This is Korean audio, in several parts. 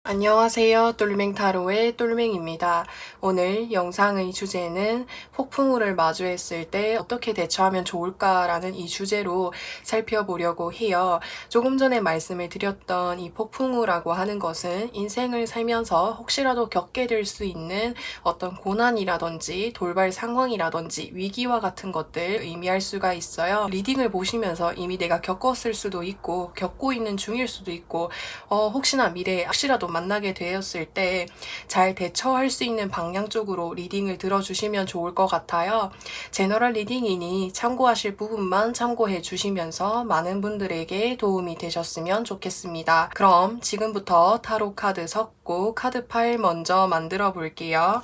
안녕하세요. 똘맹타로의 똘맹입니다. 오늘 영상의 주제는 폭풍우를 마주했을 때 어떻게 대처하면 좋을까라는 이 주제로 살펴보려고 해요. 조금 전에 말씀을 드렸던 이 폭풍우라고 하는 것은 인생을 살면서 혹시라도 겪게 될 수 있는 어떤 고난이라든지 돌발 상황이라든지 위기와 같은 것들 의미할 수가 있어요. 리딩을 보시면서 이미 내가 겪었을 수도 있고 겪고 있는 중일 수도 있고 혹시나 미래에 혹시라도 만나게 되었을 때 잘 대처할 수 있는 방향 쪽으로 리딩을 들어주시면 좋을 것 같아요. 제너럴 리딩이니 참고하실 부분만 참고해 주시면서 많은 분들에게 도움이 되셨으면 좋겠습니다. 그럼 지금부터 타로 카드 섞고 카드 파일 먼저 만들어 볼게요.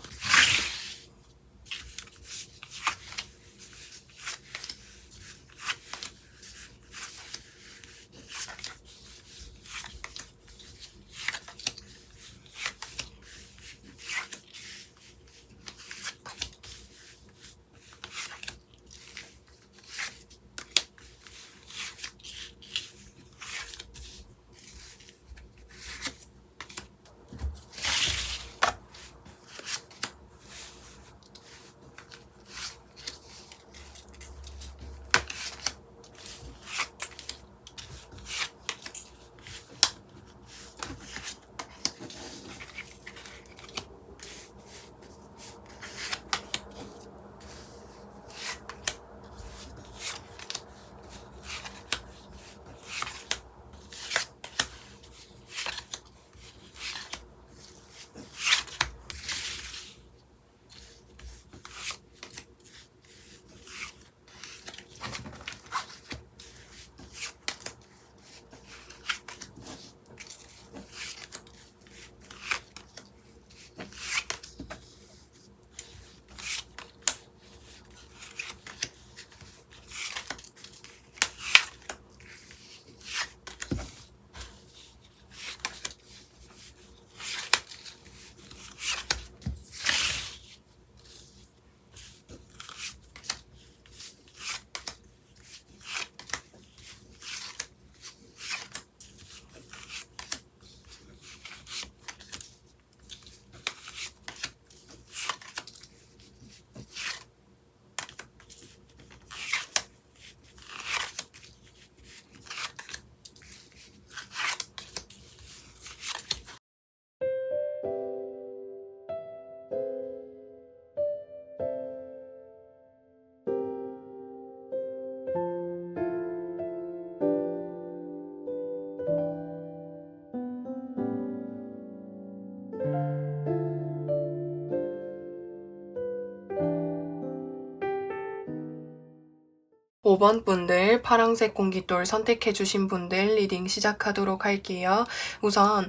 5번 분들 파란색 공깃돌 선택해주신 분들 리딩 시작하도록 할게요. 우선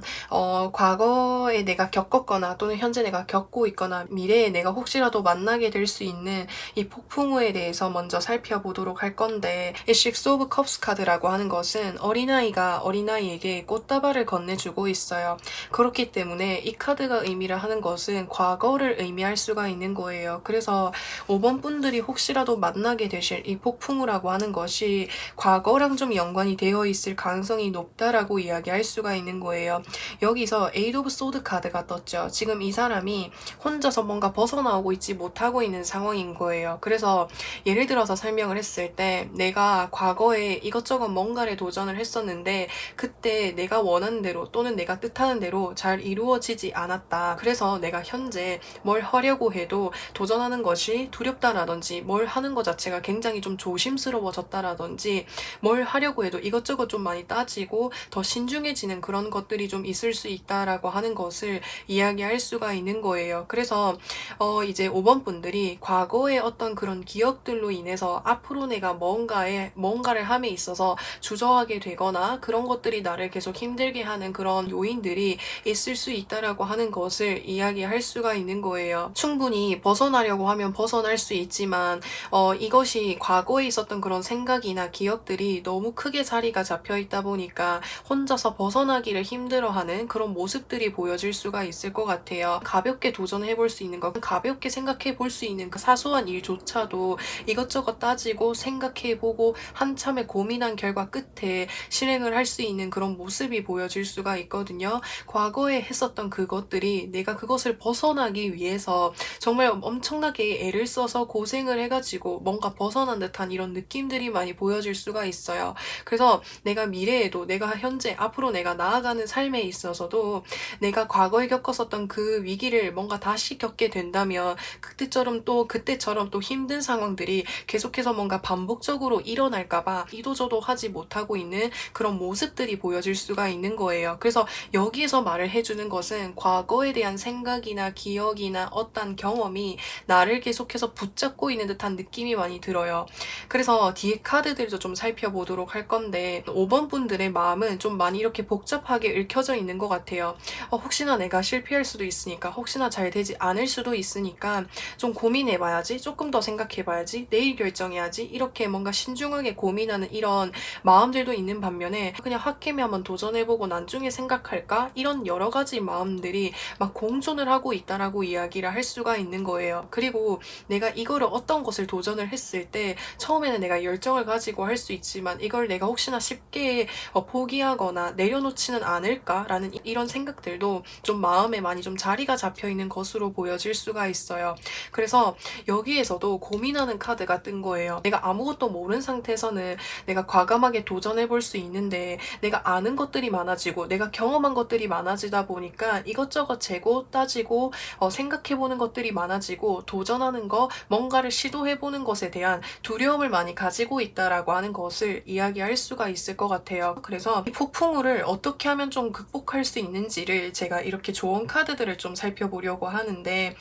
과거에 내가 겪었거나 또는 현재 내가 겪고 있거나 미래에 내가 혹시라도 만나게 될 수 있는 이 폭풍우에 대해서 먼저 살펴보도록 할 건데 이 식스 오브 컵스 카드라고 하는 것은 어린아이가 어린아이에게 꽃다발을 건네주고 있어요. 그렇기 때문에 이 카드가 의미를 하는 것은 과거를 의미할 수가 있는 거예요. 그래서 5번 분들이 혹시라도 만나게 되실 이 폭풍우라고 하는 것이 과거랑 좀 연관이 되어 있을 가능성이 높다라고 이야기할 수가 있는 거예요. 여기서 에이드 오브 소드 카드가 떴죠. 지금 이 사람이 혼자서 뭔가 벗어나오고 있지 못하고 있는 상황인 거예요. 그래서 예를 들어서 설명을 했을 때 내가 과거에 이것저것 뭔가를 도전을 했었는데 그때 내가 원하는 대로 또는 내가 뜻하는 대로 잘 이루어지지 않았다. 그래서 내가 현재 뭘 하려고 해도 도전하는 것이 두렵다라든지 뭘 하는 것 자체가 굉장히 좀 조심스러워졌다라든지 뭘 하려고 해도 이것저것 좀 많이 따지고 더 신중해지는 그런 것들이 좀 있을 수 있다라고 하는 것을 이야기할 수가 있는 거예요. 그래서 이제 5번 분들이 과거의 어떤 그런 기억들로 인해서 앞으로 내가 뭔가를 함에 있어서 주저하게 되거나 그런 것들이 나를 계속 힘들게 하는 그런 요인들이 있을 수 있다라고 하는 것을 이야기할 수가 있는 거예요. 충분히 벗어나려고 하면 벗어날 수 있지만 이것이 과거에 있었던 있었던 그런 생각이나 기억들이 너무 크게 자리가 잡혀 있다 보니까 혼자서 벗어나기를 힘들어하는 그런 모습들이 보여질 수가 있을 것 같아요. 가볍게 도전해 볼 수 있는 것, 가볍게 생각해 볼 수 있는 그 사소한 일조차도 이것저것 따지고 생각해 보고 한참의 고민한 결과 끝에 실행을 할 수 있는 그런 모습이 보여질 수가 있거든요. 과거에 했었던 그것들이 내가 그것을 벗어나기 위해서 정말 엄청나게 애를 써서 고생을 해가지고 뭔가 벗어난 듯한 이런 느낌들이 많이 보여질 수가 있어요. 그래서 내가 미래에도, 내가 현재 앞으로 내가 나아가는 삶에 있어서도 내가 과거에 겪었었던 그 위기를 뭔가 다시 겪게 된다면 그때처럼 또 힘든 상황들이 계속해서 뭔가 반복적으로 일어날까봐 이도저도 하지 못하고 있는 그런 모습들이 보여질 수가 있는 거예요. 그래서 여기에서 말을 해주는 것은 과거에 대한 생각이나 기억이나 어떤 경험이 나를 계속해서 붙잡고 있는 듯한 느낌이 많이 들어요. 그래서 뒤에 카드들도 좀 살펴보도록 할 건데 5번 분들의 마음은 좀 많이 이렇게 복잡하게 읽혀져 있는 것 같아요. 혹시나 내가 실패할 수도 있으니까, 혹시나 잘 되지 않을 수도 있으니까 좀 고민해봐야지, 조금 더 생각해봐야지, 내일 결정해야지, 이렇게 뭔가 신중하게 고민하는 이런 마음들도 있는 반면에 그냥 홧김에 한번 도전해보고 나중에 생각할까? 이런 여러 가지 마음들이 막 공존을 하고 있다라고 이야기를 할 수가 있는 거예요. 그리고 내가 이거를 어떤 것을 도전을 했을 때 처음에는 내가 열정을 가지고 할 수 있지만 이걸 내가 혹시나 쉽게 포기하거나 내려놓지는 않을까라는 이런 생각들도 좀 마음에 많이 좀 자리가 잡혀 있는 것으로 보여질 수가 있어요. 그래서 여기에서도 고민하는 카드가 뜬 거예요. 내가 아무것도 모르는 상태에서는 내가 과감하게 도전해 볼 수 있는데 내가 아는 것들이 많아지고 내가 경험한 것들이 많아지다 보니까 이것저것 재고 따지고 생각해 보는 것들이 많아지고 도전하는 거, 뭔가를 시도해 보는 것에 대한 두려움을 많이 가지고 있다라고 하는 것을 이야기할 수가 있을 것 같아요. 그래서 이 폭풍우를 어떻게 하면 좀 극복할 수 있는지를 제가 이렇게 좋은 카드들을 좀 살펴보려고 하는데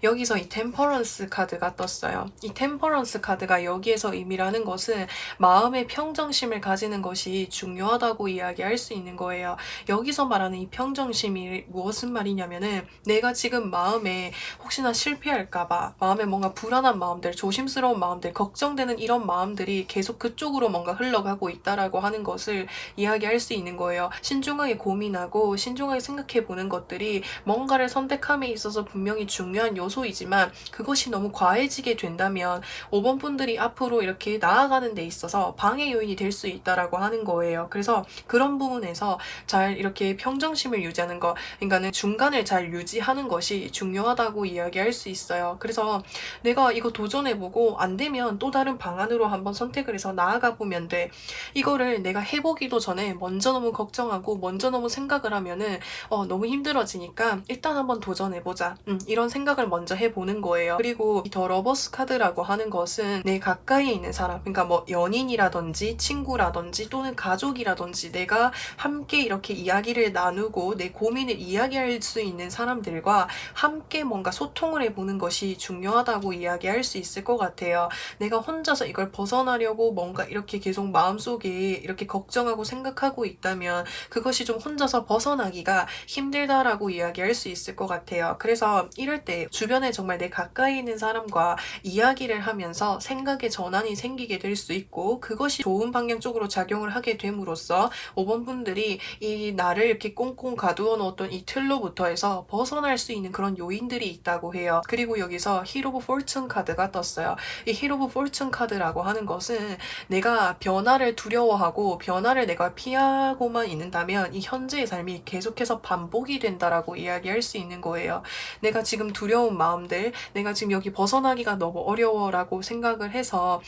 여기서 이 템퍼런스 카드가 떴어요. 이 템퍼런스 카드가 여기에서 의미하는 것은 마음의 평정심을 가지는 것이 중요하다고 이야기할 수 있는 거예요. 여기서 말하는 이 평정심이 무엇은 말이냐면은 내가 지금 마음에 혹시나 실패할까봐 마음에 뭔가 불안한 마음들, 조심스러운 마음들, 걱정되는 이런 마음들이 계속 그쪽으로 뭔가 흘러가고 있다라고 하는 것을 이야기할 수 있는 거예요. 신중하게 고민하고 신중하게 생각해 보는 것들이 뭔가를 선택함에 있어서 분명히 중요한 요소이지만 그것이 너무 과해지게 된다면 5번 분들이 앞으로 이렇게 나아가는 데 있어서 방해 요인이 될 수 있다라고 하는 거예요. 그래서 그런 부분에서 잘 이렇게 평정심을 유지하는 것, 그러니까는 중간을 잘 유지하는 것이 중요하다고 이야기할 수 있어요. 그래서 내가 이거 도전해보고 안 되면 또 다른 방안으로 한번 선택을 해서 나아가 보면 돼. 이거를 내가 해보기도 전에 먼저 너무 걱정하고 먼저 너무 생각을 하면은 너무 힘들어지니까 일단 한번 도전해보자. 이런 생각을 먼저 해보는 거예요. 그리고 이 더 러버스 카드라고 하는 것은 내 가까이에 있는 사람, 그러니까 뭐 연인이라든지 친구라든지 또는 가족이라든지 내가 함께 이렇게 이야기를 나누고 내 고민을 이야기할 수 있는 사람들과 함께 뭔가 소통을 해보는 것이 중요하다고 이야기할 수 있을 것 같아요. 내가 혼자서 이걸 벗어나려고 뭔가 이렇게 계속 마음속에 이렇게 걱정하고 생각하고 있다면 그것이 좀 혼자서 벗어나기가 힘들다라고 이야기할 수 있을 것 같아요. 그래서 이럴 때 주변에 정말 내 가까이 있는 사람과 이야기를 하면서 생각의 전환이 생기게 될 수 있고 그것이 좋은 방향 쪽으로 작용을 하게 됨으로써 5번 분들이 이 나를 이렇게 꽁꽁 가두어 놓았던 이 틀로부터 해서 벗어날 수 있는 그런 요인들이 있다고 해요. 그리고 여기서 힐 오브 포춘 카드가 떴어요. 이 힐 오브 포춘 카드라고 하는 것은 내가 변화를 두려워하고 변화를 내가 피하고만 있는다면 이 현재의 삶이 계속해서 반복이 된다라고 이야기할 수 있는 거예요. 내가 지금 두려운 마음들, 내가 지금 여기 벗어나기가 너무 어려워라고 생각을 해서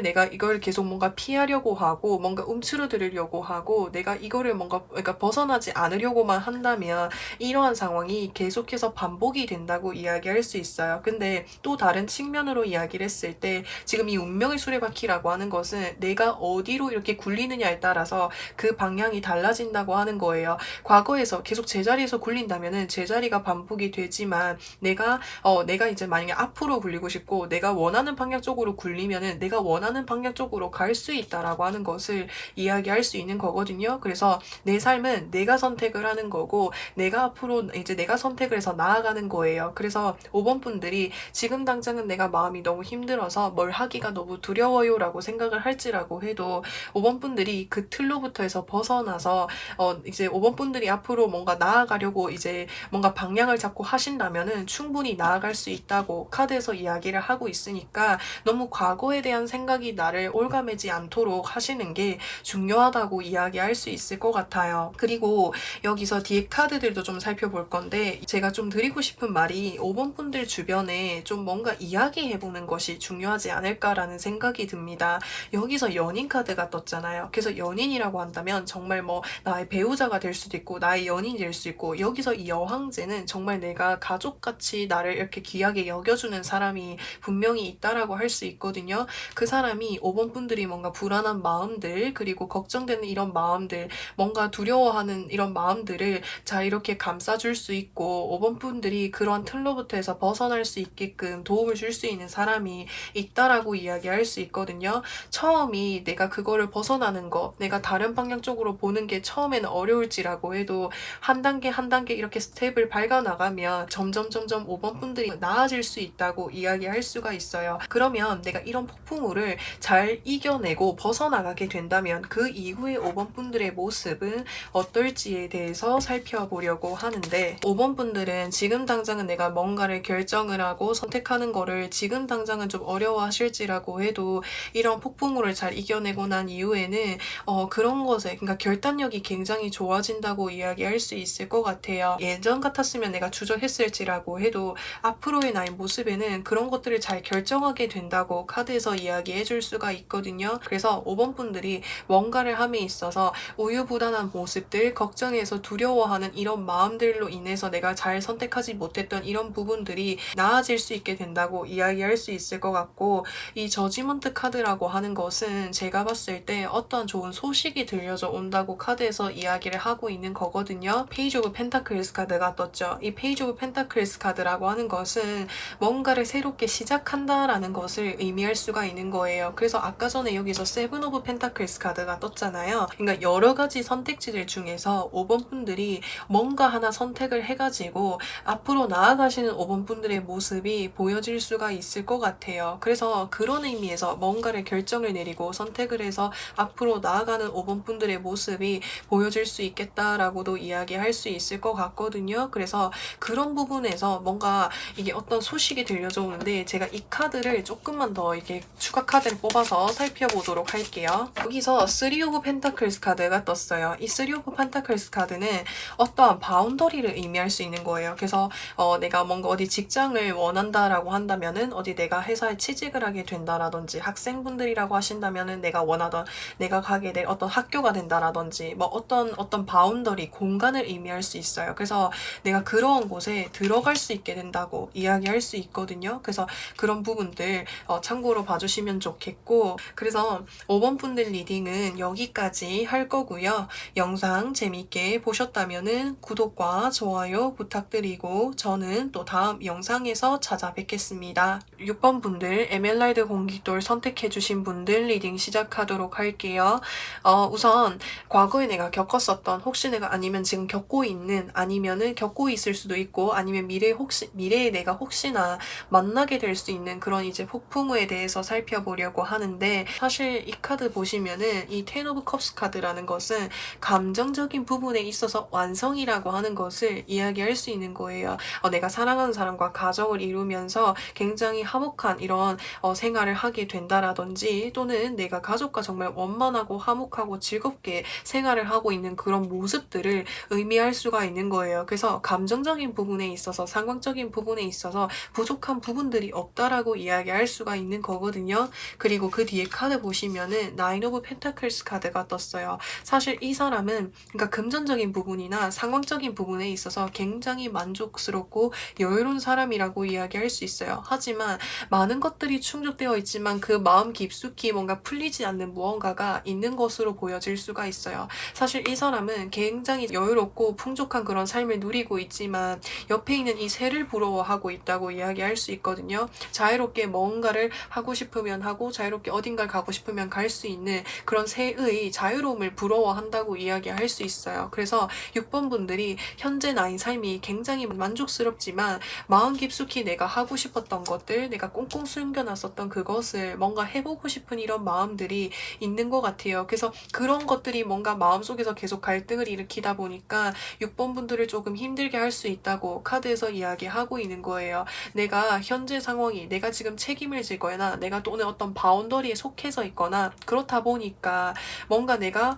내가 이걸 계속 뭔가 피하려고 하고 뭔가 움츠러들으려고 하고 내가 이거를 뭔가 그러니까 벗어나지 않으려고만 한다면 이러한 상황이 계속해서 반복이 된다고 이야기할 수 있어요. 근데 또 다른 측면으로 이야기를 했을 때 지금 이 운명의 수레바퀴라고 하는 것은 내가 어디로 이렇게 굴리느냐에 따라서 그 방향이 달라진다고 하는 거예요. 과거에서 계속 제자리에서 굴린다면은 제자리가 반복이 되지만 내가 이제 만약에 앞으로 굴리고 싶고 내가 원하는 방향 쪽으로 굴리면은 내가 원하는 방향 쪽으로 갈 수 있다라고 하는 것을 이야기할 수 있는 거거든요. 그래서 내 삶은 내가 선택을 하는 거고 내가 앞으로 이제 내가 선택을 해서 나아가는 거예요. 그래서 5번 분들이 지금 당장은 내가 마음이 너무 힘들어서 뭘 하기가 너무 두렵다. 두려워요 라고 생각을 할지라고 해도 5번 분들이 그 틀로부터 해서 벗어나서 이제 5번 분들이 앞으로 뭔가 나아가려고 이제 뭔가 방향을 잡고 하신다면은 충분히 나아갈 수 있다고 카드에서 이야기를 하고 있으니까 너무 과거에 대한 생각이 나를 올가매지 않도록 하시는 게 중요하다고 이야기할 수 있을 것 같아요. 그리고 여기서 뒤에 카드들도 좀 살펴볼 건데 제가 좀 드리고 싶은 말이 5번 분들 주변에 좀 뭔가 이야기해보는 것이 중요하지 않을까라는 생각이 듭니다. 여기서 연인 카드가 떴잖아요. 그래서 연인이라고 한다면 정말 뭐 나의 배우자가 될 수도 있고 나의 연인이 될 수 있고 여기서 이 여황제는 정말 내가 가족같이 나를 이렇게 귀하게 여겨주는 사람이 분명히 있다라고 할 수 있거든요. 그 사람이 5번 분들이 뭔가 불안한 마음들 그리고 걱정되는 이런 마음들 뭔가 두려워하는 이런 마음들을 잘 이렇게 감싸줄 수 있고 5번 분들이 그런 틀로부터 해서 벗어날 수 있게끔 도움을 줄 수 있는 사람이 있다라고 이야기할 수 있거든요. 처음이 내가 그거를 벗어나는 거 내가 다른 방향 쪽으로 보는 게 처음에는 어려울지라고 해도 한 단계 한 단계 이렇게 스텝을 밟아 나가면 점점 5번 분들이 나아질 수 있다고 이야기할 수가 있어요. 그러면 내가 이런 폭풍우를 잘 이겨내고 벗어나가게 된다면 그 이후에 5번 분들의 모습은 어떨지에 대해서 살펴보려고 하는데 5번 분들은 지금 당장은 내가 뭔가를 결정을 하고 선택하는 거를 지금 당장은 좀 어려워하실지라고 해도 이런 폭풍우를 잘 이겨내고 난 이후에는 그런 것에 그러니까 결단력이 굉장히 좋아진다고 이야기할 수 있을 것 같아요. 예전 같았으면 내가 주저했을지라고 해도 앞으로의 나의 모습에는 그런 것들을 잘 결정하게 된다고 카드에서 이야기해 줄 수가 있거든요. 그래서 5번 분들이 뭔가를 함에 있어서 우유부단한 모습들, 걱정해서 두려워하는 이런 마음들로 인해서 내가 잘 선택하지 못했던 이런 부분들이 나아질 수 있게 된다고 이야기할 수 있을 것 같고 이 저지먼트 카드라고 하는 것은 제가 봤을 때 어떠한 좋은 소식이 들려져 온다고 카드에서 이야기를 하고 있는 거거든요. 페이지 오브 펜타클스 카드가 떴죠. 이 페이지 오브 펜타클스 카드라고 하는 것은 뭔가를 새롭게 시작한다라는 것을 의미할 수가 있는 거예요. 그래서 아까 전에 여기서 세븐 오브 펜타클스 카드가 떴잖아요. 그러니까 여러 가지 선택지들 중에서 5번 분들이 뭔가 하나 선택을 해가지고 앞으로 나아가시는 5번 분들의 모습이 보여질 수가 있을 것 같아요. 그래서 그런 의미에서 뭔가를 결정을 내리고 선택을 해서 앞으로 나아가는 5번 분들의 모습이 보여질 수 있겠다라고도 이야기할 수 있을 것 같거든요. 그래서 그런 부분에서 뭔가 이게 어떤 소식이 들려져 오는데 제가 이 카드를 조금만 더 이렇게 추가 카드를 뽑아서 살펴보도록 할게요. 여기서 3 오브 펜타클스 카드가 떴어요. 이 3 오브 펜타클스 카드는 어떠한 바운더리를 의미할 수 있는 거예요. 그래서 내가 뭔가 어디 직장을 원한다라고 한다면은 어디 내가 회사에 취직을 하게 된다라든지 학생분들이라고 하신다면은 내가 원하던 내가 가게 될 어떤 학교가 된다라든지 뭐 어떤 바운더리 공간을 의미할 수 있어요. 그래서 내가 그런 곳에 들어갈 수 있게 된다고 이야기할 수 있거든요. 그래서 그런 부분들 참고로 봐주시면 좋겠고 그래서 5번 분들 리딩은 여기까지 할 거고요. 영상 재미있게 보셨다면은 구독과 좋아요 부탁드리고 저는 또 다음 영상에서 찾아뵙겠습니다. 6번 분들 에메랄드 공깃돌 선택해주신 분들 리딩 시작하도록 할게요. 우선 과거에 내가 겪었었던 혹시 내가 아니면 지금 겪고 있는 아니면은 겪고 있을 수도 있고 아니면 미래에 내가 혹시나 만나게 될 수 있는 그런 이제 폭풍우에 대해서 살펴보려고 하는데 사실 이 카드 보시면은 이 텐 오브 컵스 카드라는 것은 감정적인 부분에 있어서 완성이라고 하는 것을 이야기할 수 있는 거예요. 내가 사랑하는 사람과 가정을 이루면서 굉장히 화목한 이런 생활을 하게 된다라든지 또는 내가 가족과 정말 원만하고 화목하고 즐겁게 생활을 하고 있는 그런 모습들을 의미할 수가 있는 거예요. 그래서 감정적인 부분에 있어서 상황적인 부분에 있어서 부족한 부분들이 없다라고 이야기할 수가 있는 거거든요. 그리고 그 뒤에 카드 보시면은 나인 오브 펜타클스 카드가 떴어요. 사실 이 사람은 그러니까 금전적인 부분이나 상황적인 부분에 있어서 굉장히 만족스럽고 여유로운 사람이라고 이야기할 수 있어요. 하지만 많은 것들이 충족되어 있지만 그 마음 깊숙이 뭔가 풀리지 않는 무언가가 있는 것으로 보여질 수가 있어요. 사실 이 사람은 굉장히 여유롭고 풍족한 그런 삶을 누리고 있지만 옆에 있는 이 새를 부러워하고 있다고 이야기할 수 있거든요. 자유롭게 뭔가를 하고 싶으면 하고 자유롭게 어딘가를 가고 싶으면 갈 수 있는 그런 새의 자유로움을 부러워한다고 이야기할 수 있어요. 그래서 6번 분들이 현재 나의 삶이 굉장히 만족스럽지만 마음 깊숙이 내가 하고 싶었던 것들, 내가 꽁꽁 숨겨놨었던 그것을 것을 뭔가 해보고 싶은 이런 마음들이 있는 것 같아요. 그래서 그런 것들이 뭔가 마음속에서 계속 갈등을 일으키다 보니까 6번 분들을 조금 힘들게 할 수 있다고 카드에서 이야기하고 있는 거예요. 내가 현재 상황이 내가 지금 책임을 지거나 내가 또는 어떤 바운더리에 속해져 있거나 그렇다 보니까 뭔가 내가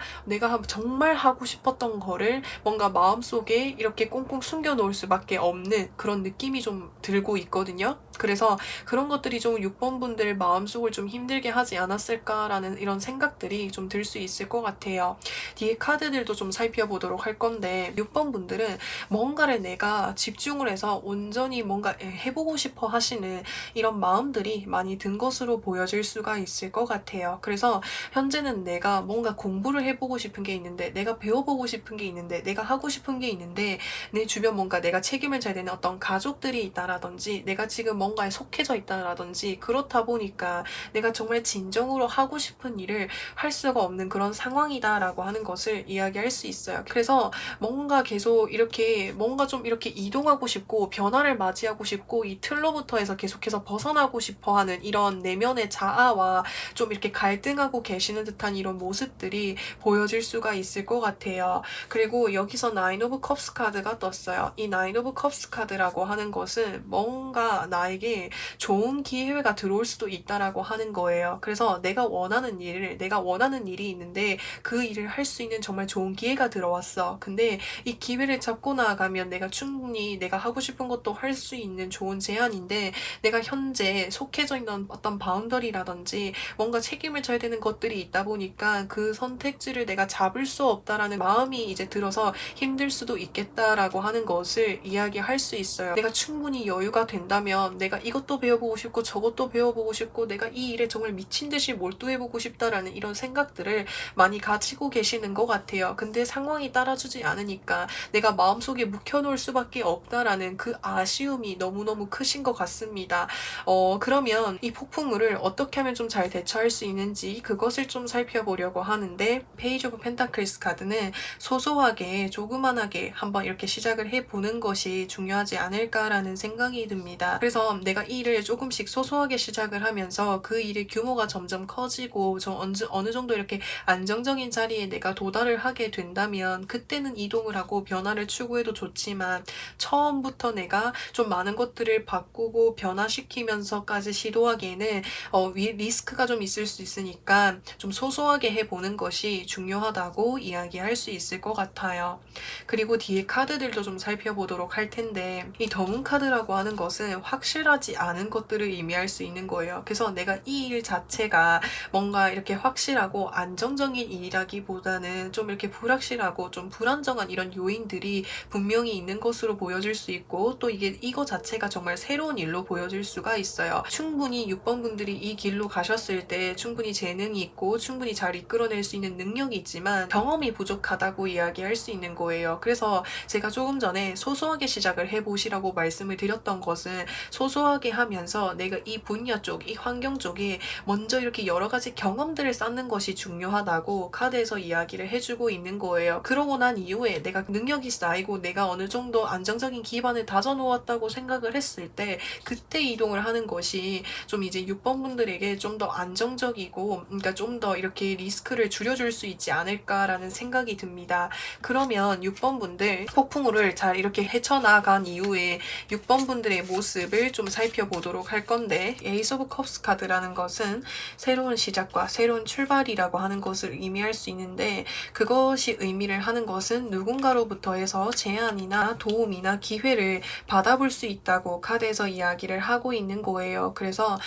정말 하고 싶었던 거를 뭔가 마음속에 이렇게 꽁꽁 숨겨 놓을 수밖에 없는 그런 느낌이 좀 들고 있거든요. 그래서 그런 것들이 좀 6번 분들 마음속을 좀 힘들게 하지 않았을까라는 이런 생각들이 좀 들 수 있을 것 같아요. 뒤에 카드들도 좀 살펴보도록 할 건데 6번 분들은 뭔가를 내가 집중을 해서 온전히 뭔가 해보고 싶어 하시는 이런 마음들이 많이 든 것으로 보여질 수가 있을 것 같아요. 그래서 현재는 내가 뭔가 공부를 해보고 싶은 게 있는데 내가 배워보고 싶은 게 있는데 내가 하고 싶은 게 있는데 내 주변 뭔가 내가 책임을 져야 되는 어떤 가족들이 있다라든지 내가 지금 뭔가에 속해져 있다라든지 그렇다 보니까 내가 정말 진정으로 하고 싶은 일을 할 수가 없는 그런 상황이다라고 하는 것을 이야기할 수 있어요. 그래서 뭔가 계속 이렇게 뭔가 좀 이렇게 이동하고 싶고 변화를 맞이하고 싶고 이 틀로부터 해서 계속해서 벗어나고 싶어 하는 이런 내면의 자아와 좀 이렇게 갈등하고 계시는 듯한 이런 모습들이 보여질 수가 있을 것 같아요. 그리고 여기서 나인 오브 컵스 카드가 떴어요. 이 나인 오브 컵스 카드라고 하는 것은 뭔가 나에게 좋은 기회가 들어올 수도 있다라고 하는 거예요. 그래서 내가 원하는 일이 있는데 그 일을 할 수 있는 정말 좋은 기회가 들어왔어. 근데 이 기회를 잡고 나아가면 내가 충분히 내가 하고 싶은 것도 할 수 있는 좋은 제안인데 내가 현재 속해져 있는 어떤 바운더리라든지 뭔가 책임을 져야 되는 것들이 있다 보니까 그 선택지를 내가 잡을 수 없다라는 마음이 이제 들어서 힘들 수도 있겠다라고 하는 것을 이야기할 수 있어요. 내가 충분히 여유가 된다면 내가 이것도 배워보고 싶고 저것도 배워보고 싶고 내가 이 일에 정말 미친 듯이 몰두해보고 싶다라는 이런 생각들을 많이 가지고 계시는 것 같아요. 근데 상황이 따라주지 않으니까 내가 마음속에 묵혀놓을 수밖에 없다라는 그 아쉬움이 너무너무 크신 것 같습니다. 그러면 이 폭풍우를 어떻게 하면 좀 잘 대처할 수 있는지 그것을 좀 살펴보려고 하는데 페이지 오브 펜타클스 카드는 소소하게 조그만하게 한번 이렇게 시작을 해보는 것이 중요하지 않을까라는 생각이 듭니다. 그래서 내가 이 일을 조금씩 소소하게 시작을 하면서 그 일의 규모가 점점 커지고 어느 정도 이렇게 안정적인 자리에 내가 도달을 하게 된다면 그때는 이동을 하고 변화를 추구해도 좋지만 처음부터 내가 좀 많은 것들을 바꾸고 변화시키면서까지 시도하기에는 리스크가 좀 있을 수 있으니까 좀 소소하게 해보는 것이 중요하다고 이야기할 수 있을 것 같아요. 그리고 뒤에 카드들도 좀 살펴보도록 할 텐데 이 더문 카드라고 하는 것은 확실하지 않은 것들을 의미할 수 있는 거예요. 그래서 내가 이 일 자체가 뭔가 이렇게 확실하고 안정적인 일이라기보다는 좀 이렇게 불확실하고 좀 불안정한 이런 요인들이 분명히 있는 것으로 보여질 수 있고 또 이거 자체가 정말 새로운 일로 보여질 수가 있어요. 충분히 6번 분들이 이 길로 가셨을 때 충분히 재능이 있고 충분히 잘 이끌어낼 수 있는 능력이 있지만 경험이 부족하다고 이야기할 수 있는 거예요. 그래서 제가 조금 전에 소소하게 시작을 해보시라고 말씀을 드렸던 것은 소소하게 하면서 내가 이 분야 쪽, 이 환경 쪽에 먼저 이렇게 여러 가지 경험들을 쌓는 것이 중요하다고 카드에서 이야기를 해주고 있는 거예요. 그러고 난 이후에 내가 능력이 쌓이고 내가 어느 정도 안정적인 기반을 다져놓았다고 생각을 했을 때 그때 이동을 하는 것이 좀 이제 6번 분들에게 좀 더 안정적이고 그러니까 좀 더 이렇게 리스크를 줄여줄 수 있지 않을까라는 생각이 듭니다. 그러면 6번 분들 폭풍우를 잘 이렇게 헤쳐나간 이후에 6번 분들의 모습을 좀 살펴보도록 할 건데 에이스 오브 컵스 카드라는 것은 새로운 시작과 새로운 출발이라고 하는 것을 의미할 수 있는데 그것이 의미를 하는 것은 누군가로부터 해서 제안이나 도움이나 기회를 받아볼 수 있다고 카드에서 이야기를 하고 있는 거예요. 그래서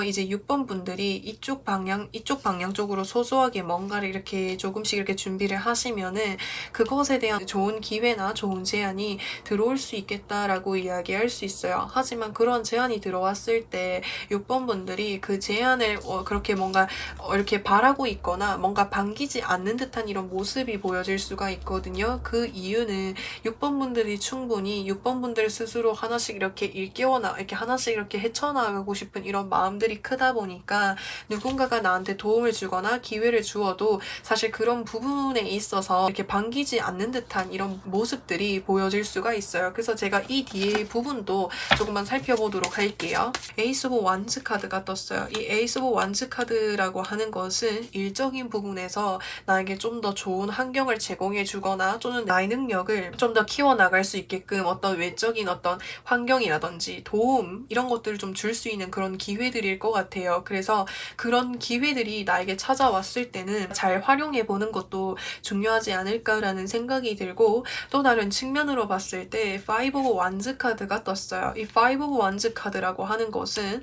이제 6번 분들이 이쪽 방향 쪽으로 소소하게 뭔가를 이렇게 조금씩 이렇게 준비를 하시면은 그것에 대한 좋은 기회나 좋은 제안이 들어올 수 있겠다라고 이야기할 수 있어요. 하지만 그런 제안이 들어왔을 때 6번 분들이 그 제안을 그렇게 뭔가 이렇게 바라고 있거나 뭔가 반기지 않는 듯한 이런 모습이 보여질 수가 있거든요. 그 이유는 6번 분들이 충분히 6번 분들 스스로 하나씩 이렇게 이렇게 하나씩 이렇게 헤쳐나가고 싶은 이런 마음들이 크다 보니까 누군가가 나한테 도움을 주거나 기회를 주어도 사실 그런 부분에 있어서 이렇게 반기지 않는 듯한 이런 모습들이 보여질 수가 있어요. 그래서 제가 이 뒤에 부분도 조금만 살펴보도록 살펴보도록 할게요. 에이스 오브 완즈 카드가 떴어요. 이 에이스 오브 완즈 카드라고 하는 것은 일적인 부분에서 나에게 좀 더 좋은 환경을 제공해 주거나 또는 나의 능력을 좀 더 키워나갈 수 있게끔 어떤 외적인 어떤 환경이라든지 도움 이런 것들을 좀 줄 수 있는 그런 기회들일 것 같아요. 그래서 그런 기회들이 나에게 찾아왔을 때는 잘 활용해 보는 것도 중요하지 않을까라는 생각이 들고, 또 다른 측면으로 봤을 때 파이브 오브 완즈 카드가 떴어요. 이 파이브 오브 완즈 카드라고 하는 것은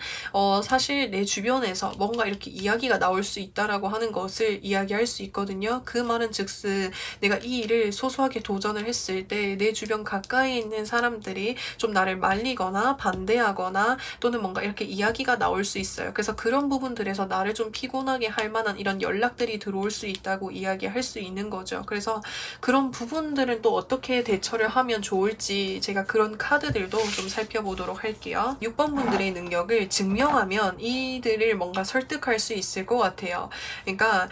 사실 내 주변에서 뭔가 이렇게 이야기가 나올 수 있다라고 하는 것을 이야기할 수 있거든요. 그 말은 즉슨 내가 이 일을 소소하게 도전을 했을 때 내 주변 가까이 있는 사람들이 좀 나를 말리거나 반대하거나 또는 뭔가 이렇게 이야기가 나올 수 있어요. 그래서 그런 부분들에서 나를 좀 피곤하게 할 만한 이런 연락들이 들어올 수 있다고 이야기할 수 있는 거죠. 그래서 그런 부분들은 또 어떻게 대처를 하면 좋을지 제가 그런 카드들도 좀 살펴보도록 할게요. 6번 분들의 능력을 증명하면 이들을 뭔가 설득할 수 있을 것 같아요. 그러니까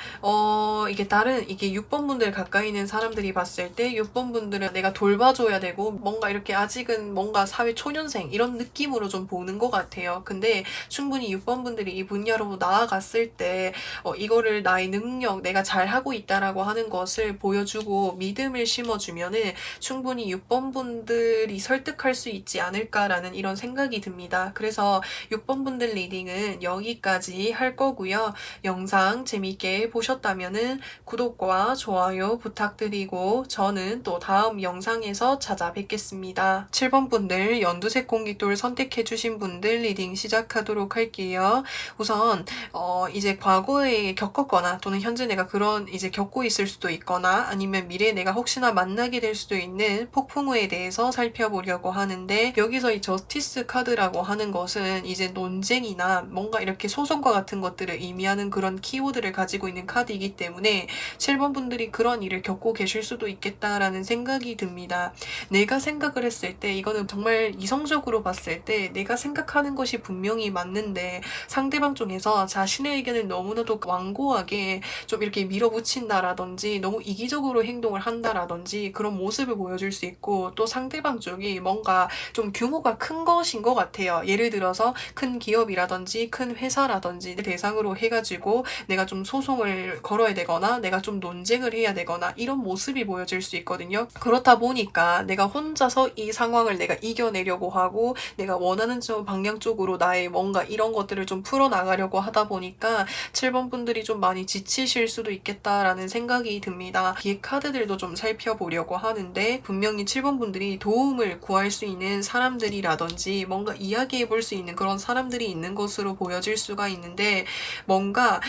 이게 6번 분들 가까이 있는 사람들이 봤을 때 6번 분들은 내가 돌봐줘야 되고 뭔가 이렇게 아직은 뭔가 사회 초년생 이런 느낌으로 좀 보는 것 같아요. 근데 충분히 6번 분들이 이 분야로 나아갔을 때 이거를 나의 능력, 내가 잘하고 있다라고 하는 것을 보여주고 믿음을 심어주면은 충분히 6번 분들이 설득할 수 있지 않을까라는 이런 생각이 듭니다. 그래서 6번 분들 리딩은 여기까지 할 거고요. 영상 재밌게 보셨다면은 구독과 좋아요 부탁드리고 저는 또 다음 영상에서 찾아뵙겠습니다. 7번 분들 연두색 공기돌 선택해주신 분들 리딩 시작하도록 할게요. 우선 이제 과거에 겪었거나 또는 현재 내가 그런 이제 겪고 있을 수도 있거나 아니면 미래에 내가 혹시나 만나게 될 수도 있는 폭풍우에 대해서 살펴보려고 하는데, 여기서 이 저스티스 카드라고 하는 것은 이제 논쟁이나 뭔가 이렇게 소송과 같은 것들을 의미하는 그런 키워드를 가지고 있는 카드이기 때문에 7번 분들이 그런 일을 겪고 계실 수도 있겠다라는 생각이 듭니다. 내가 생각을 했을 때 이거는 정말 이성적으로 봤을 때 내가 생각하는 것이 분명히 맞는데 상대방 쪽에서 자신의 의견을 너무나도 완고하게 좀 이렇게 밀어붙인다라든지 너무 이기적으로 행동을 한다라든지 그런 모습을 보여줄 수 있고, 또 상대방 쪽이 뭔가 좀 규모가 큰 것인 것 같아요. 예를 들어서 큰 기업이라든지 큰 회사라든지 대상으로 해가지고 내가 좀 소송을 걸어야 되거나 내가 좀 논쟁을 해야 되거나 이런 모습이 보여질 수 있거든요. 그렇다 보니까 내가 혼자서 이 상황을 내가 이겨내려고 하고 내가 원하는 방향 쪽으로 나의 뭔가 이런 것들을 좀 풀어나가려고 하다 보니까 7번 분들이 좀 많이 지치실 수도 있겠다라는 생각이 듭니다. 뒤에 카드들도 좀 살펴보려고 하는데 분명히 7번 분들이 도움을 구할 수 있는 사람들이라든지 뭔가 이야기해 볼 수 있는 그런 사람들이 있는 것으로 보여질 수가 있는데, 뭔가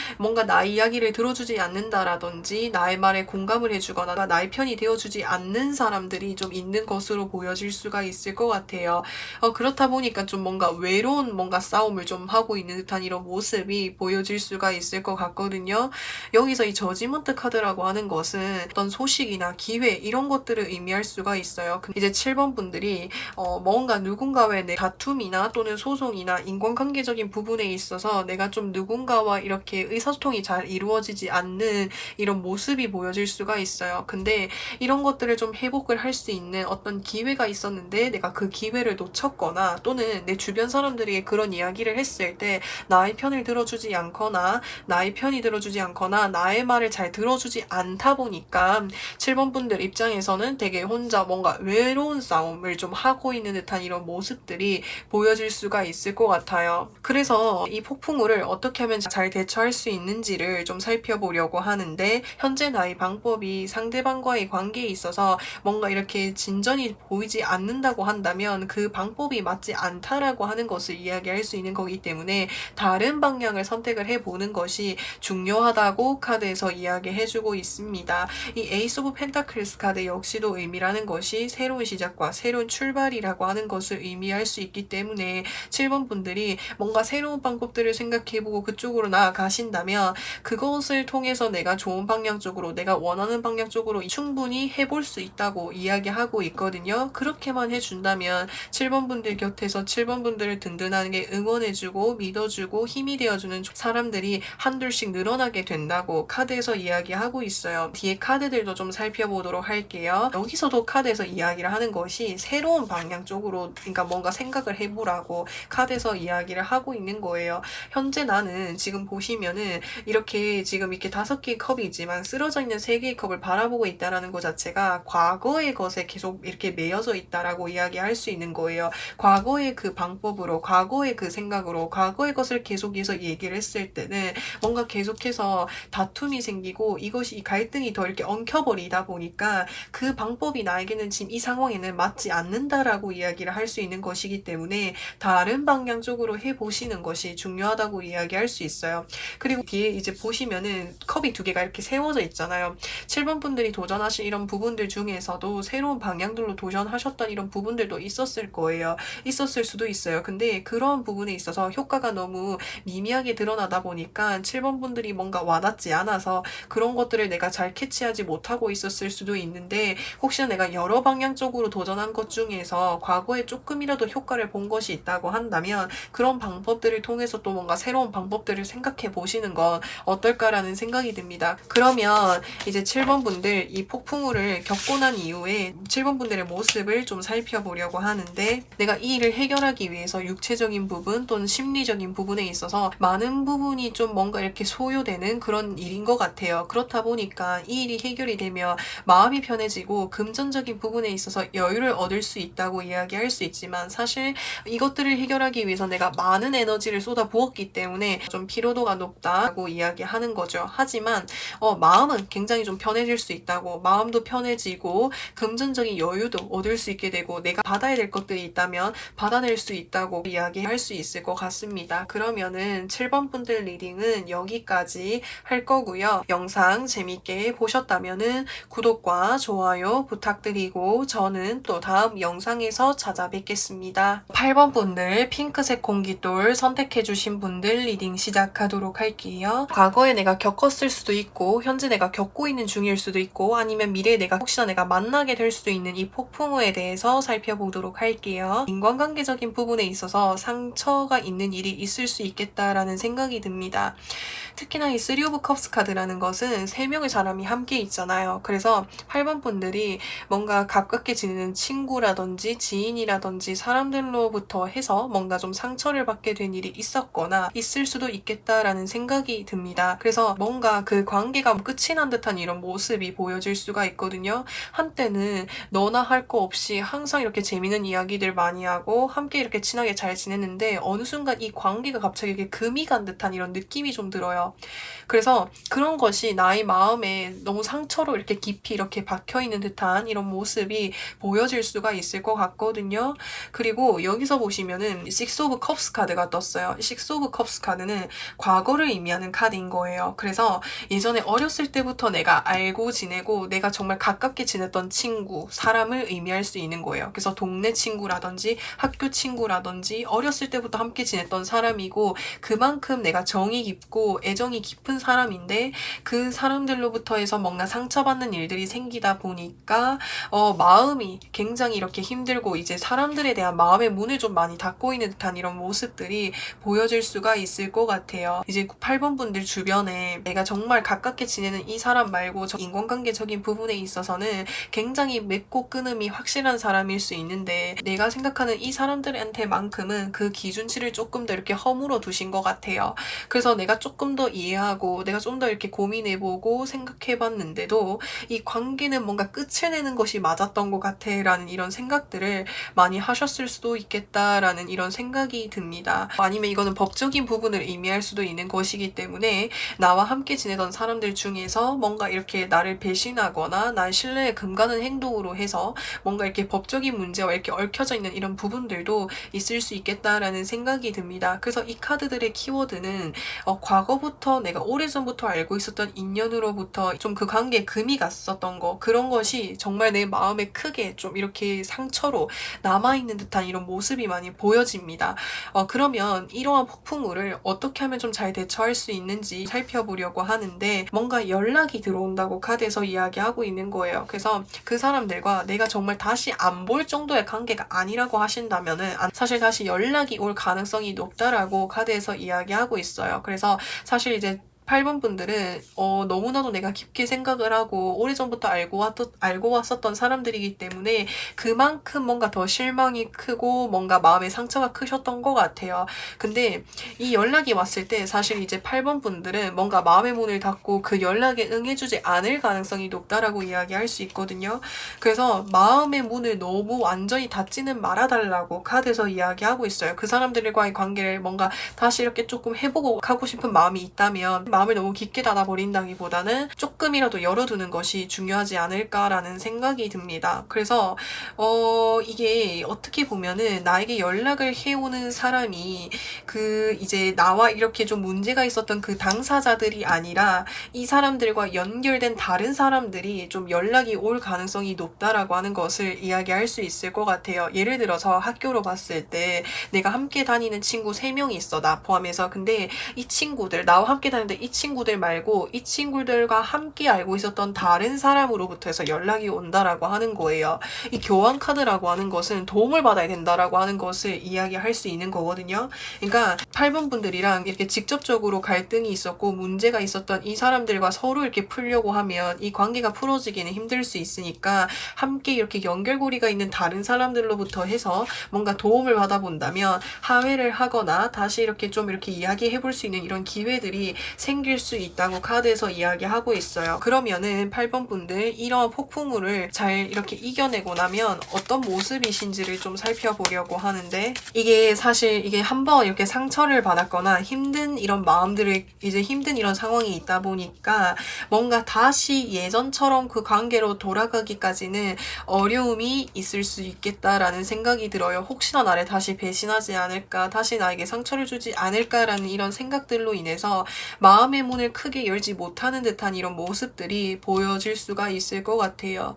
나의 이야기를 들어주지 않는다라든지 나의 말에 공감을 해주거나 나의 편이 되어주지 않는 사람들이 좀 있는 것으로 보여질 수가 있을 것 같아요. 그렇다 보니까 좀 뭔가 외로운 뭔가 싸움을 좀 하고 있는 듯한 이런 모습이 보여질 수가 있을 것 같거든요. 여기서 이 저지먼트 카드라고 하는 것은 어떤 소식이나 기회 이런 것들을 의미할 수가 있어요. 이제 7번 분들이 뭔가 누군가와의 내 다툼이나 또는 소송이나 인간관계적인 부분에 있어서 내가 좀 누군가와 이렇게 의사소통이 잘 이루어지지 않는 이런 모습이 보여질 수가 있어요. 근데 이런 것들을 좀 회복을 할 수 있는 어떤 기회가 있었는데 내가 그 기회를 놓쳤거나 또는 내 주변 사람들이 그런 이야기를 했을 때 나의 편을 들어주지 않거나 나의 편이 들어주지 않거나 나의 말을 잘 들어주지 않다 보니까 7번 분들 입장에서는 되게 혼자 뭔가 외로운 싸움을 좀 하고 있는 듯한 이런 모습들이 보여질 수가 있을 것 같아요. 그래서 이 폭풍우를 어떻게 하면 잘 대처할 수 있는지를 좀 살펴보려고 하는데, 현재 나의 방법이 상대방과의 관계에 있어서 뭔가 이렇게 진전이 보이지 않는다고 한다면 그 방법이 맞지 않다라고 하는 것을 이야기할 수 있는 거기 때문에 다른 방향을 선택을 해보는 것이 중요하다고 카드에서 이야기해주고 있습니다. 이 에이스 오브 펜타클스 카드 역시도 의미라는 것이 새로운 시작과 새로운 출발이라고 하는 것을 의미할 수 있기 때문에 7번 분들이 뭔가 새로운 방법들을 생각해보고 그쪽으로 나아가신다면 그것을 통해서 내가 좋은 방향 쪽으로 내가 원하는 방향 쪽으로 충분히 해볼 수 있다고 이야기하고 있거든요. 그렇게만 해준다면 7번 분들 곁에서 7번 분들을 든든하게 응원해주고 믿어주고 힘이 되어주는 사람들이 한둘씩 늘어나게 된다고 카드에서 이야기하고 있어요. 뒤에 카드들도 좀 살펴보도록 할게요. 여기서도 카드에서 이야기를 하는 것이 새로운 방향 쪽으로, 그러니까 뭔가 생각을 생각을 해보라고 카드에서 이야기를 하고 있는 거예요. 현재 나는 지금 보시면은 이렇게 지금 이렇게 5개의 컵이 있지만 쓰러져 있는 3개의 컵을 바라보고 있다라는 것 자체가 과거의 것에 계속 이렇게 매여져 있다라고 이야기할 수 있는 거예요. 과거의 그 방법으로, 과거의 그 생각으로, 과거의 것을 계속해서 얘기를 했을 때는 뭔가 계속해서 다툼이 생기고 이것이 이 갈등이 더 이렇게 엉켜버리다 보니까 그 방법이 나에게는 지금 이 상황에는 맞지 않는다라고 이야기를 할 수 있는 것이기 때문에 다른 방향 쪽으로 해보시는 것이 중요하다고 이야기할 수 있어요. 그리고 뒤에 이제 보시면은 컵이 2개가 이렇게 세워져 있잖아요. 7번 분들이 도전하신 이런 부분들 중에서도 새로운 방향들로 도전하셨던 이런 부분들도 있었을 거예요. 있었을 수도 있어요. 근데 그런 부분에 있어서 효과가 너무 미미하게 드러나다 보니까 7번 분들이 뭔가 와닿지 않아서 그런 것들을 내가 잘 캐치하지 못하고 있었을 수도 있는데, 혹시나 내가 여러 방향 쪽으로 도전한 것 중에서 과거에 조금이라도 효과를 본 것이 있다고 한다면 그런 방법들을 통해서 또 뭔가 새로운 방법들을 생각해 보시는 건 어떨까라는 생각이 듭니다. 그러면 이제 7번 분들 이 폭풍우를 겪고 난 이후에 7번 분들의 모습을 좀 살펴보려고 하는데, 내가 이 일을 해결하기 위해서 육체적인 부분 또는 심리적인 부분에 있어서 많은 부분이 좀 뭔가 이렇게 소요되는 그런 일인 것 같아요. 그렇다 보니까 이 일이 해결이 되면 마음이 편해지고 금전적인 부분에 있어서 여유를 얻을 수 있다고 이야기할 수 있지만, 사실 이것들을 해결하기 위해서 내가 많은 에너지를 쏟아 부었기 때문에 좀 피로도가 높다고 이야기하는 거죠. 하지만 마음은 굉장히 좀 편해질 수 있다고, 마음도 편해지고 금전적인 여유도 얻을 수 있게 되고 내가 받아야 될 것들이 있다면 받아낼 수 있다고 이야기할 수 있을 것 같습니다. 그러면은 7번 분들 리딩은 여기까지 할 거고요. 영상 재밌게 보셨다면은 구독과 좋아요 부탁드리고 저는 또 다음 영상에서 찾아뵙겠습니다. 8번 분들 핑크색 공기돌 선택해주신 분들 리딩 시작하도록 할게요. 과거에 내가 겪었을 수도 있고 현재 내가 겪고 있는 중일 수도 있고 아니면 미래에 내가 혹시나 내가 만나게 될 수도 있는 이 폭풍우에 대해서 살펴보도록 할게요. 인간관계적인 부분에 있어서 상처가 있는 일이 있을 수 있겠다라는 생각이 듭니다. 특히나 이 3 오브 컵스 카드라는 것은 3명의 사람이 함께 있잖아요. 그래서 8번 분들이 뭔가 가깝게 지내는 친구라든지 지인이라든지 사람들로부터 해서 뭔가 좀 상처를 받게 된 일이 있었거나 있을 수도 있겠다라는 생각이 듭니다. 그래서 뭔가 그 관계가 끝이 난 듯한 이런 모습이 보여질 수가 있거든요. 한때는 너나 할 거 없이 항상 이렇게 재밌는 이야기들 많이 하고 함께 이렇게 친하게 잘 지냈는데 어느 순간 이 관계가 갑자기 이렇게 금이 간 듯한 이런 느낌이 좀 들어요. 그래서 그런 것이 나의 마음에 너무 상처로 이렇게 깊이 이렇게 박혀있는 듯한 이런 모습이 보여질 수가 있을 것 같거든요. 그리고 여기서 보시면은 6 오브 컵스 카드가 떴어요. 6 오브 컵스 카드는 과거를 의미하는 카드인 거예요. 그래서 예전에 어렸을 때부터 내가 알고 지내고 내가 정말 가깝게 지냈던 친구, 사람을 의미할 수 있는 거예요. 그래서 동네 친구라든지 학교 친구라든지 어렸을 때부터 함께 지냈던 사람이고 그만큼 내가 정이 깊고 애정이 깊은 사람인데 그 사람들로부터 해서 뭔가 상처받는 일들이 생기다 보니까 마음이 굉장히 이렇게 힘들고 이제 사람들에 대한 마음의 문을 좀 많이 닫고 있는 듯한 이런 모습들이 보여질 수가 있을 것 같아요. 이제 8번 분들 주변에 내가 정말 가깝게 지내는 이 사람 말고 저 인간관계적인 부분에 있어서는 굉장히 맺고 끊음이 확실한 사람일 수 있는데 내가 생각하는 이 사람들한테만큼은 그 기준치를 조금 더 이렇게 허물어 두신 것 같아요. 그래서 내가 조금 더 이해하고 내가 좀 더 이렇게 고민해보고 생각해봤는데도 이 관계는 뭔가 끝을 내는 것이 맞았던 것 같아 라는 이런 생각들을 많이 하셨을 수도 있겠다라는 이런 생각이 듭니다. 아니면 이거는 법적인 부분을 의미할 수도 있는 것이기 때문에 나와 함께 지내던 사람들 중에서 뭔가 이렇게 나를 배신하거나 날 신뢰에 금가는 행동으로 해서 뭔가 이렇게 법적인 문제와 이렇게 얽혀져 있는 이런 부분들도 있을 수 있겠다라는 생각이 듭니다. 그래서 이 카드들의 키워드는 과거부터 내가 오래전부터 알고 있었던 인연으로부터 좀 그 관계에 금이 갔었던 거, 그런 것이 정말 내 마음에 크게 좀 이렇게 상처로 남아있는 듯한 이런 모습이 많이 보여집니다. 그러면 이러한 폭풍우를 어떻게 하면 좀 잘 대처할 수 있는지 살펴보려고 하는데, 뭔가 연락이 들어온다고 카드에서 이야기하고 있는 거예요. 그래서 그 사람들과 내가 정말 다시 안 볼 정도의 관계가 아니라고 하신다면은 사실 다시 연락이 올 가능성이 높다라고 카드에서 이야기하고 있어요. 그래서 사실 이제 8번 분들은 너무나도 내가 깊게 생각을 하고 오래전부터 알고 왔었던 사람들이기 때문에 그만큼 뭔가 더 실망이 크고 뭔가 마음의 상처가 크셨던 것 같아요. 근데 이 연락이 왔을 때 사실 이제 8번 분들은 뭔가 마음의 문을 닫고 그 연락에 응해주지 않을 가능성이 높다라고 이야기할 수 있거든요. 그래서 마음의 문을 너무 완전히 닫지는 말아달라고 카드에서 이야기하고 있어요. 그 사람들과의 관계를 뭔가 다시 이렇게 조금 해보고 가고 싶은 마음이 있다면 마음을 너무 깊게 닫아버린다기보다는 조금이라도 열어두는 것이 중요하지 않을까라는 생각이 듭니다. 그래서 이게 어떻게 보면은 나에게 연락을 해오는 사람이 이제 나와 이렇게 좀 문제가 있었던 그 당사자들이 아니라 이 사람들과 연결된 다른 사람들이 좀 연락이 올 가능성이 높다라고 하는 것을 이야기할 수 있을 것 같아요. 예를 들어서 학교로 봤을 때 내가 함께 다니는 친구 3명이 있어, 나 포함해서. 근데 이 친구들, 나와 함께 다니는데 이 친구들 말고 이 친구들과 함께 알고 있었던 다른 사람으로부터 해서 연락이 온다라고 하는 거예요. 이 교환 카드라고 하는 것은 도움을 받아야 된다라고 하는 것을 이야기할 수 있는 거거든요. 그러니까 8번 분들이랑 이렇게 직접적으로 갈등이 있었고 문제가 있었던 이 사람들과 서로 이렇게 풀려고 하면 이 관계가 풀어지기는 힘들 수 있으니까 함께 이렇게 연결고리가 있는 다른 사람들로부터 해서 뭔가 도움을 받아본다면 하회를 하거나 다시 이렇게 좀 이렇게 이야기해 볼 수 있는 이런 기회들이 생길 수 있다고 카드에서 이야기하고 있어요. 그러면은 8번 분들 이런 폭풍우를 잘 이렇게 이겨내고 나면 어떤 모습이신지를 좀 살펴보려고 하는데, 이게 사실 이게 한번 이렇게 상처를 받았거나 힘든 이런 마음들을 이제 힘든 이런 상황이 있다 보니까 뭔가 다시 예전처럼 그 관계로 돌아가기까지는 어려움이 있을 수 있겠다라는 생각이 들어요. 혹시나 나를 다시 배신하지 않을까, 다시 나에게 상처를 주지 않을까라는 이런 생각들로 인해서 마음의 문을 크게 열지 못하는 듯한 이런 모습들이 보여질 수가 있을 것 같아요.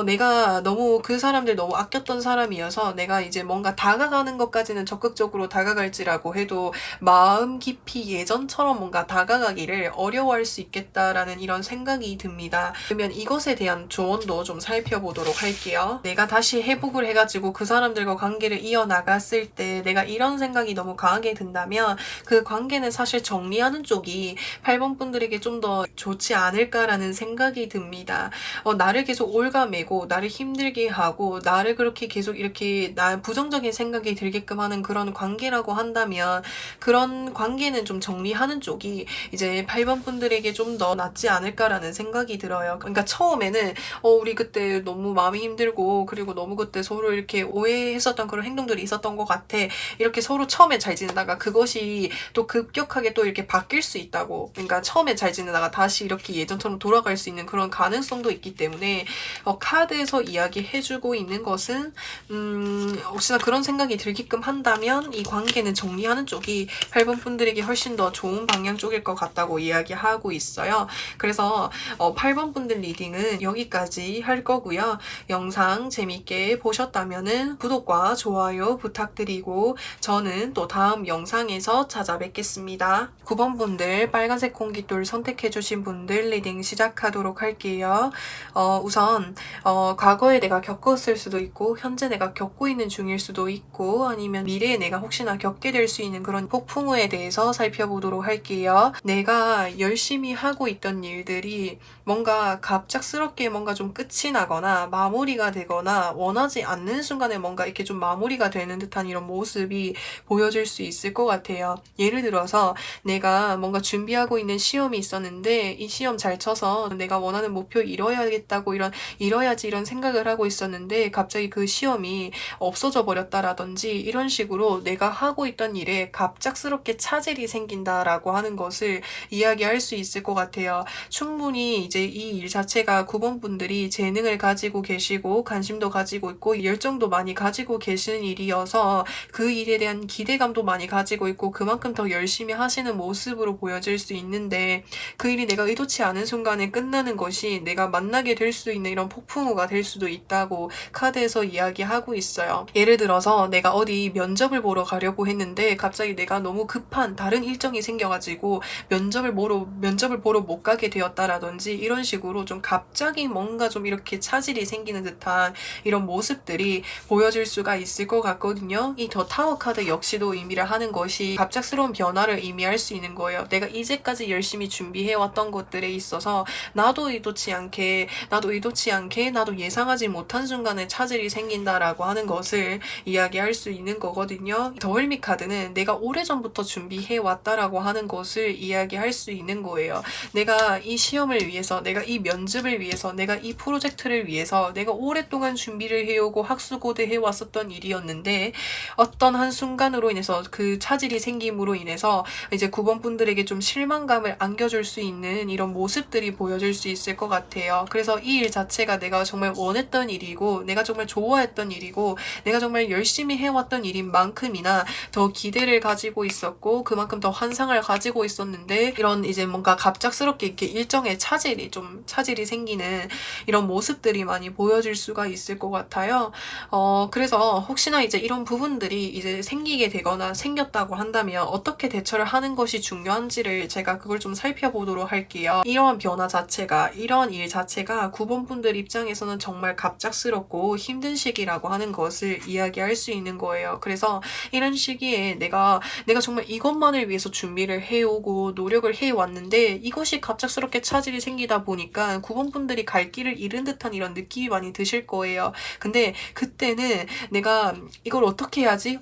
내가 너무 그 사람들 너무 아꼈던 사람이어서 내가 이제 뭔가 다가가는 것까지는 적극적으로 다가갈지라고 해도 마음 깊이 예전처럼 뭔가 다가가기를 어려워할 수 있겠다라는 이런 생각이 듭니다. 그러면 이것에 대한 조언도 좀 살펴보도록 할게요. 내가 다시 회복을 해가지고 그 사람들과 관계를 이어나갔을 때 내가 이런 생각이 너무 강하게 든다면 그 관계는 사실 정리하는 쪽이 8번 분들에게 좀 더 좋지 않을까라는 생각이 듭니다. 나를 계속 올가매고 나를 힘들게 하고 나를 그렇게 계속 이렇게 부정적인 생각이 들게끔 하는 그런 관계라고 한다면 그런 관계는 좀 정리하는 쪽이 이제 8번 분들에게 좀 더 낫지 않을까라는 생각이 들어요. 그러니까 처음에는 우리 그때 너무 마음이 힘들고 그리고 너무 그때 서로 이렇게 오해했었던 그런 행동들이 있었던 것 같아. 이렇게 서로 처음에 잘 지내다가 그것이 또 급격하게 또 이렇게 바뀔 수 있다고. 그러니까 처음에 잘 지내다가 다시 이렇게 예전처럼 돌아갈 수 있는 그런 가능성도 있기 때문에 카드에서 이야기해주고 있는 것은 혹시나 그런 생각이 들게끔 한다면 이 관계는 정리하는 쪽이 8번 분들에게 훨씬 더 좋은 방향 쪽일 것 같다고 이야기하고 있어요. 그래서 8번 분들 리딩은 여기까지 할 거고요. 영상 재밌게 보셨다면 구독과 좋아요 부탁드리고 저는 또 다음 영상에서 찾아뵙겠습니다. 9번 분들 빨간색 공깃돌 선택해주신 분들 리딩 시작하도록 할게요. 우선 과거에 내가 겪었을 수도 있고 현재 내가 겪고 있는 중일 수도 있고 아니면 미래에 내가 혹시나 겪게 될 수 있는 그런 폭풍우에 대해서 살펴보도록 할게요. 내가 열심히 하고 있던 일들이 뭔가 갑작스럽게 뭔가 좀 끝이 나거나 마무리가 되거나 원하지 않는 순간에 뭔가 이렇게 좀 마무리가 되는 듯한 이런 모습이 보여질 수 있을 것 같아요. 예를 들어서 내가 뭔가 준비하고 있는 시험이 있었는데 이 시험 잘 쳐서 내가 원하는 목표 이뤄야겠다고 이뤄야지 이런 생각을 하고 있었는데 갑자기 그 시험이 없어져 버렸다라든지 이런 식으로 내가 하고 있던 일에 갑작스럽게 차질이 생긴다라고 하는 것을 이야기할 수 있을 것 같아요. 충분히 이제 이 일 자체가 9번 분들이 재능을 가지고 계시고 관심도 가지고 있고 열정도 많이 가지고 계시는 일이어서 그 일에 대한 기대감도 많이 가지고 있고 그만큼 더 열심히 하시는 모습으로 보여질 수 있는데 그 일이 내가 의도치 않은 순간에 끝나는 것이 내가 만나게 될 수 있는 이런 폭풍우가 될 수도 있다고 카드에서 이야기하고 있어요. 예를 들어서 내가 어디 면접을 보러 가려고 했는데 갑자기 내가 너무 급한 다른 일정이 생겨가지고 면접을 보러 못 가게 되었다라든지 이런 식으로 좀 갑자기 뭔가 좀 이렇게 차질이 생기는 듯한 이런 모습들이 보여질 수가 있을 것 같거든요. 이 더 타워 카드 역시도 의미를 하는 것이 갑작스러운 변화를 의미할 수 있는 거예요. 내가 이 이제까지 열심히 준비해왔던 것들에 있어서 나도 의도치 않게 나도 예상하지 못한 순간에 차질이 생긴다라고 하는 것을 이야기할 수 있는 거거든요. 더울미 카드는 내가 오래전부터 준비해왔다라고 하는 것을 이야기할 수 있는 거예요. 내가 이 시험을 위해서, 내가 이 면접을 위해서, 내가 이 프로젝트를 위해서 내가 오랫동안 준비를 해오고 학수고대 해왔었던 일이었는데 어떤 한순간으로 인해서 그 차질이 생김으로 인해서 이제 9번 분들에게 좀 실망감을 안겨줄 수 있는 이런 모습들이 보여질 수 있을 것 같아요. 그래서 이 일 자체가 내가 정말 원했던 일이고 내가 정말 좋아했던 일이고 내가 정말 열심히 해왔던 일인 만큼이나 더 기대를 가지고 있었고 그만큼 더 환상을 가지고 있었는데 이런 이제 뭔가 갑작스럽게 이렇게 일정의 차질이 생기는 이런 모습들이 많이 보여질 수가 있을 것 같아요. 그래서 혹시나 이제 이런 부분들이 이제 생기게 되거나 생겼다고 한다면 어떻게 대처를 하는 것이 중요한지를 제가 그걸 좀 살펴보도록 할게요. 이러한 변화 자체가, 이러한 일 자체가 9번 분들 입장에서는 정말 갑작스럽고 힘든 시기라고 하는 것을 이야기할 수 있는 거예요. 그래서 이런 시기에 내가 정말 이것만을 위해서 준비를 해오고 노력을 해왔는데 이것이 갑작스럽게 차질이 생기다 보니까 9번 분들이 갈 길을 잃은 듯한 이런 느낌이 많이 드실 거예요. 근데 그때는 내가 이걸 어떻게 해야지?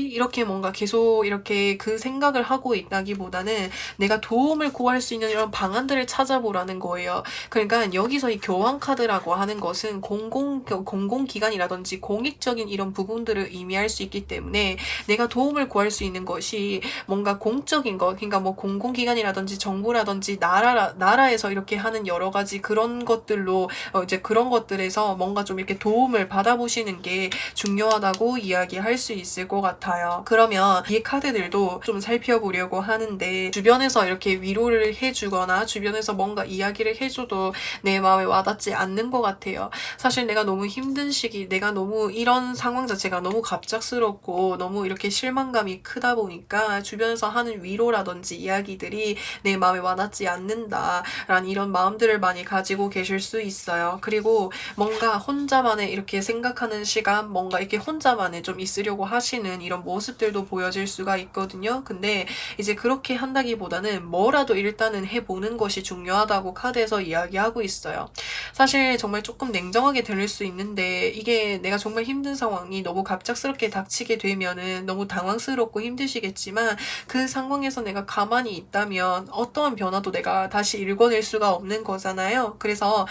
이렇게 뭔가 계속 이렇게 그 생각을 하고 있다기보다는 내가 도움을 구할 수 있는 이런 방안들을 찾아보라는 거예요. 그러니까 여기서 이 교환 카드라고 하는 것은 공공기관이라든지 공익적인 이런 부분들을 의미할 수 있기 때문에 내가 도움을 구할 수 있는 것이 뭔가 공적인 것, 그러니까 뭐 공공기관이라든지 정부라든지 나라에서 이렇게 하는 여러 가지 그런 것들로 이제 그런 것들에서 뭔가 좀 이렇게 도움을 받아보시는 게 중요하다고 이야기할 수 있을 것 같아요. 그러면 이 카드들도 좀 살펴보려고 하는데 주변에서 이렇게 위로를 해주거나 주변에서 뭔가 이야기를 해줘도 내 마음에 와닿지 않는 것 같아요. 사실 내가 너무 힘든 시기, 내가 너무 이런 상황 자체가 너무 갑작스럽고 너무 이렇게 실망감이 크다 보니까 주변에서 하는 위로라든지 이야기들이 내 마음에 와닿지 않는다라는 이런 마음들을 많이 가지고 계실 수 있어요. 그리고 뭔가 혼자만의 이렇게 생각하는 시간, 뭔가 이렇게 혼자만의 좀 있으려고 하시는 이런 모습들도 보여질 수가 있거든요. 근데 이제 그렇게 한다기보다는 뭐라도 일단은 해보는 것이 중요하다고 카드에서 이야기하고 있어요. 사실 정말 조금 냉정하게 들릴 수 있는데 이게 내가 정말 힘든 상황이 너무 갑작스럽게 닥치게 되면은 너무 당황스럽고 힘드시겠지만 그 상황에서 내가 가만히 있다면 어떠한 변화도 내가 다시 읽어낼 수가 없는 거잖아요. 그래서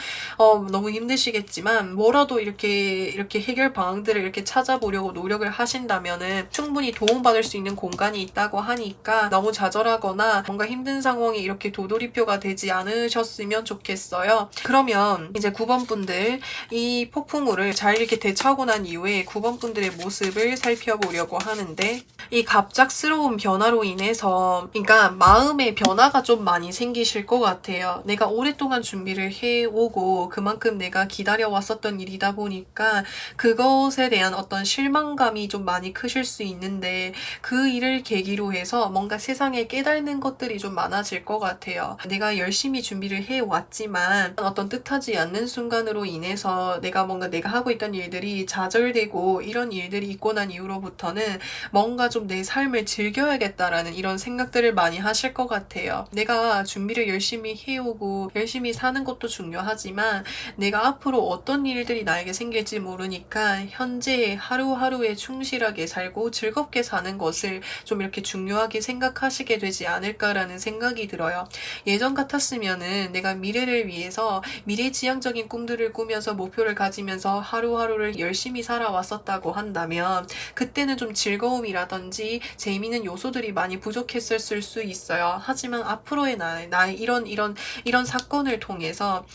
너무 힘드시겠지만 뭐라도 이렇게 해결 방안들을 이렇게 찾아보려고 노력을 하신다면은 충분히 도움받을 수 있는 공간이 있다고 하니까 너무 좌절하거나 뭔가 힘든 상황이 이렇게 도돌이표가 되지 않으셨으면 좋겠어요. 그러면 이제 9번 분들 이 폭풍우를 잘 이렇게 대처하고 난 이후에 9번 분들의 모습을 살펴보려고 하는데 이 갑작스러운 변화로 인해서 그러니까 마음의 변화가 좀 많이 생기실 것 같아요. 내가 오랫동안 준비를 해오고 그만큼 내가 기다려왔었던 일이다 보니까 그것에 대한 어떤 실망감이 좀 많이 크실 수 있는데 그 일을 계기로 해서 뭔가 세상에 깨닫는 것들이 좀 많아질 것 같아요. 내가 열심히 준비를 해왔지만 어떤 뜻하지 않는 순간으로 인해서 내가 하고 있던 일들이 좌절되고 이런 일들이 있고 난 이후로부터는 뭔가 좀 내 삶을 즐겨야겠다라는 이런 생각들을 많이 하실 것 같아요. 내가 준비를 열심히 해오고 열심히 사는 것도 중요하지만 내가 앞으로 어떤 일들이 나에게 생길지 모르니까 현재 하루하루에 충실하게 살고 즐겁게 사는 것을 좀 이렇게 중요하게 생각하시게 되지 않을까라는 생각이 들어요. 예전 같았으면은 내가 미래를 위해서 미래지향적인 꿈들을 꾸면서 목표를 가지면서 하루하루를 열심히 살아왔었다고 한다면 그때는 좀 즐거움이라든지 재미있는 요소들이 많이 부족했을 수 있어요. 하지만 앞으로의 나의 이런 사건을 통해서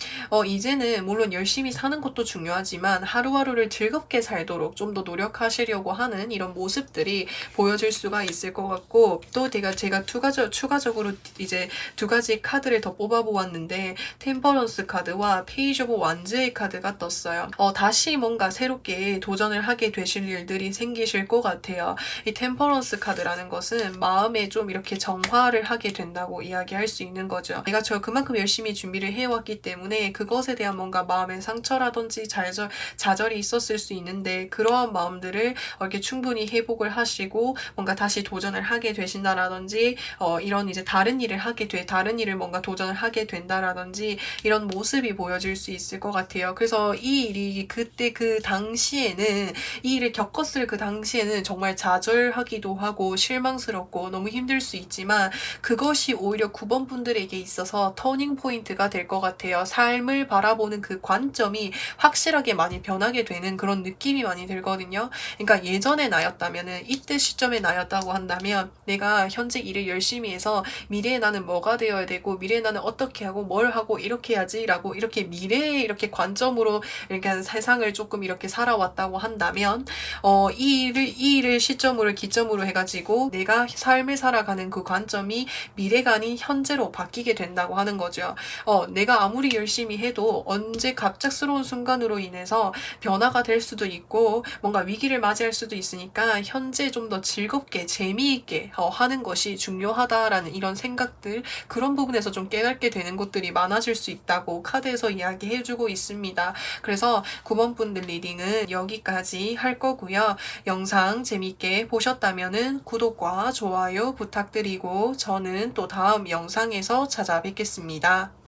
이제는 물론 열심히 사는 것도 중요하지만 하루하루를 즐겁게 살도록 좀 더 노력하시려고 하는 이런 모습들이 보여질 수가 있을 것 같고 또 제가 추가적으로 이제 두 가지 카드를 더 뽑아보았는데 템퍼런스 카드와 페이지 오브 완즈의 카드가 떴어요. 다시 뭔가 새롭게 도전을 하게 되실 일들이 생기실 것 같아요. 이 템퍼런스 카드라는 것은 마음에 좀 이렇게 정화를 하게 된다고 이야기할 수 있는 거죠. 내가 그만큼 열심히 준비를 해왔기 때문에 그것에 대한 뭔가 마음의 상처라든지 좌절이 있었을 수 있는데 그러한 마음들을 이렇게 충분히 회복을 하시고 뭔가 다시 도전을 하게 되신다라든지 이런 이제 다른 일을 하게 돼, 다른 일을 뭔가 도전을 하게 된다라든지 이런 모습이 보여질 수 있을 것 같아요. 그래서 이 일이 그때 그 당시에는 이 일을 겪었을 그 당시에는 정말 좌절하기도 하고 실망스럽고 너무 힘들 수 있지만 그것이 오히려 9번 분들에게 있어서 터닝 포인트가 될 것 같아요. 삶을 바라보는 그 관점이 확실하게 많이 변하게 되는 그런 느낌이 많이 들거든요. 그러니까 예전의 나였다면은 이때 시점의 나였다고 한다면 내가 현재 일을 열심히 해서 미래에 나는 뭐가 되어야 되고 미래에 나는 어떻게 하고 뭘 하고 이렇게 해야지라고 이렇게 미래에 이렇게 관점으로 이렇게 세상을 조금 이렇게 살아왔다고 한다면 이 일을 시점으로 기점으로 해가지고 내가 삶을 살아가는 그 관점이 미래가 아닌 현재로 바뀌게 된다고 하는 거죠. 내가 아무리 열심히 해도 언제 갑작스러운 순간으로 인해서 변화가 될 수도 있고 뭔가 위기를 맞이할 수도 있으니까 현재 좀 더 즐겁게 재미있게 하는 것이 중요하다라는 이런 생각들, 그런 부분에서 좀 깨닫게 되는 것들이 많아질 수 있다고 카드에서 이야기해주고 있습니다. 그래서 9번 분들 리딩은 여기까지 할 거고요. 영상 재밌게 보셨다면 구독과 좋아요 부탁드리고 저는 또 다음 영상에서 찾아뵙겠습니다.